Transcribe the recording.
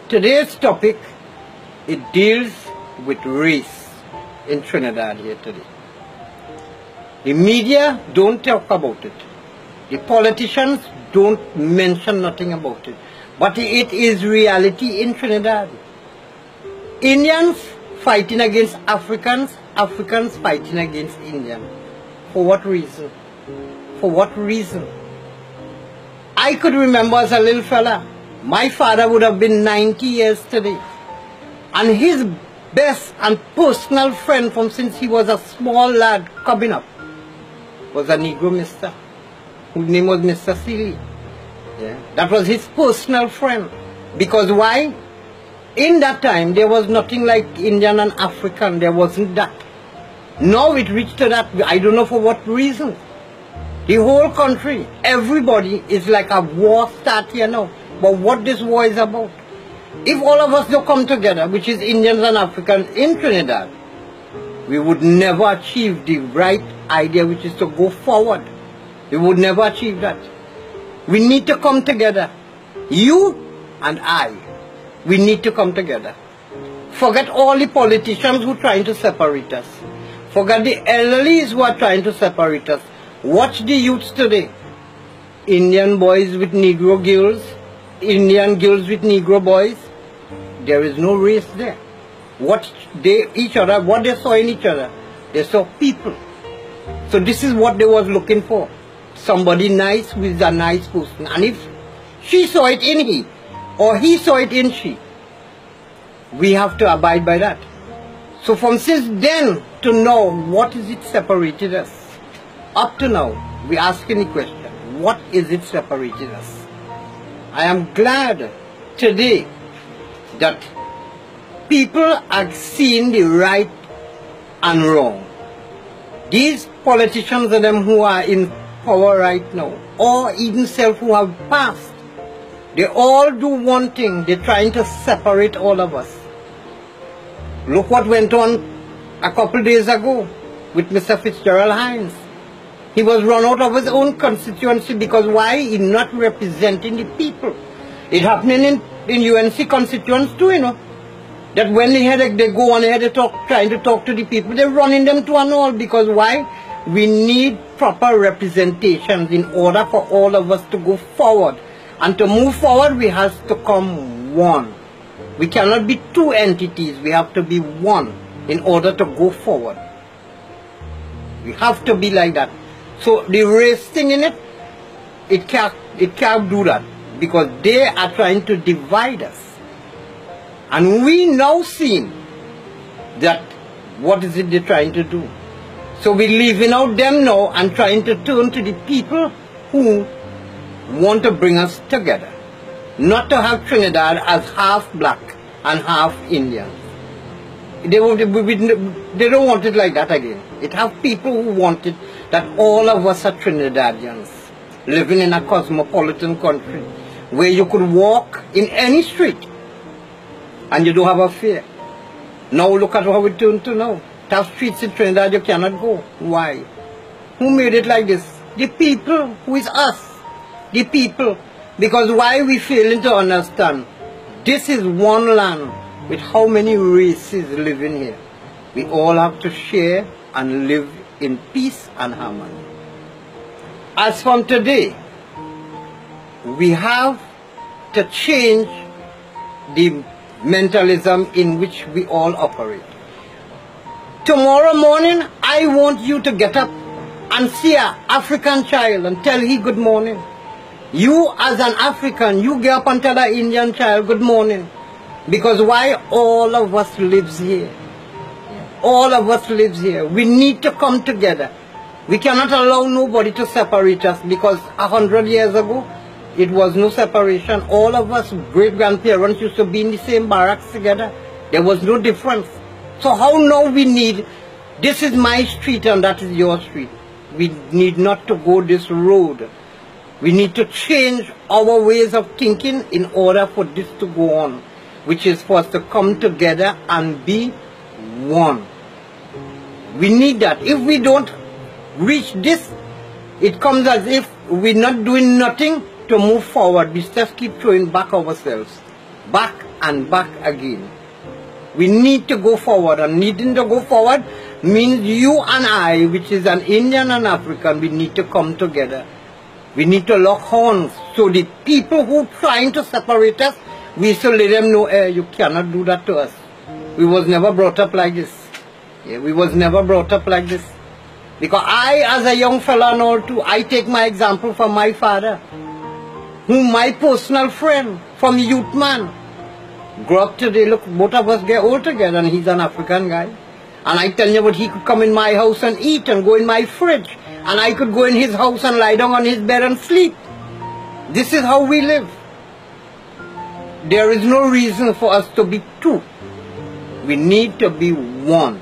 Today's topic, it deals with race in Trinidad here today. The media don't talk about it. The politicians don't mention nothing about it. But it is reality in Trinidad. Indians fighting against Africans, Africans fighting against Indians. For what reason? For what reason? I could remember as a little fella, my father would have been 90 years today. And his best and personal friend from since he was a small lad coming up was a Negro mister, whose name was Mr. Seeley. Yeah. That was his personal friend. Because why? In that time, there was nothing like Indian and African. There wasn't that. Now it reached to that. I don't know for what reason. The whole country, everybody is like a war start here now. But what this war is about? If all of us don't come together, which is Indians and Africans in Trinidad, we would never achieve the right idea, which is to go forward. We would never achieve that. We need to come together. You and I, we need to come together. Forget all the politicians who are trying to separate us. Forget the elderlies who are trying to separate us. Watch the youths today. Indian boys with Negro girls, Indian girls with Negro boys. There is no race there. What they saw in each other, they saw people. So this is what they was looking for. Somebody nice with a nice person. And if she saw it in he, or he saw it in she, we have to abide by that. So from since then to now, what is it separated us? Up to now, we asking the question, what is it separated us? I am glad today that people are seeing the right and wrong. These politicians and them who are in power right now, or even self who have passed, they all do one thing. They're trying to separate all of us. Look what went on a couple days ago with Mr. Fitzgerald Hines. He was run out of his own constituency because why? He's not representing the people. It happening in UNC constituents too, you know. That when they go on ahead trying to talk to the people, they're running them to an all because why? We need proper representations in order for all of us to go forward. And to move forward, we have to come one. We cannot be two entities. We have to be one in order to go forward. We have to be like that. So the race thing in it can't do that because they are trying to divide us. And we now see that what is it they're trying to do. So we're leaving out them now and trying to turn to the people who want to bring us together. Not to have Trinidad as half black and half Indian. They don't want it like that again. It have people who want it that all of us are Trinidadians living in a cosmopolitan country where you could walk in any street and you don't have a fear. Now look at how we turn to now. Tough streets in Trinidad you cannot go. Why? Who made it like this? The people, who is us. The people. Because why we failing to understand? This is one land with how many races living here. We all have to share and live in peace and harmony. As from today, we have to change the mentalism in which we all operate. Tomorrow morning, I want you to get up and see an African child and tell him good morning. You as an African, you get up and tell an Indian child good morning. Because why? All of us lives here. All of us lives here. We need to come together. We cannot allow nobody to separate us because 100 years ago, it was no separation. All of us great-grandparents used to be in the same barracks together. There was no difference. So how now we need, this is my street and that is your street. We need not to go this road. We need to change our ways of thinking in order for this to go on, which is for us to come together and be one. We need that. If we don't reach this, it comes as if we're not doing nothing to move forward. We just keep throwing back ourselves. Back and back again. We need to go forward, and needing to go forward means you and I, which is an Indian and African, we need to come together. We need to lock horns, so the people who are trying to separate us, we should let them know, you cannot do that to us. We was never brought up like this. Yeah, we was never brought up like this. Because I, as a young fella and all too, I take my example from my father, who my personal friend from youth man. Grew up today, look, both of us get old together, and he's an African guy. And I tell you what, he could come in my house and eat and go in my fridge. And I could go in his house and lie down on his bed and sleep. This is how we live. There is no reason for us to be two. We need to be one.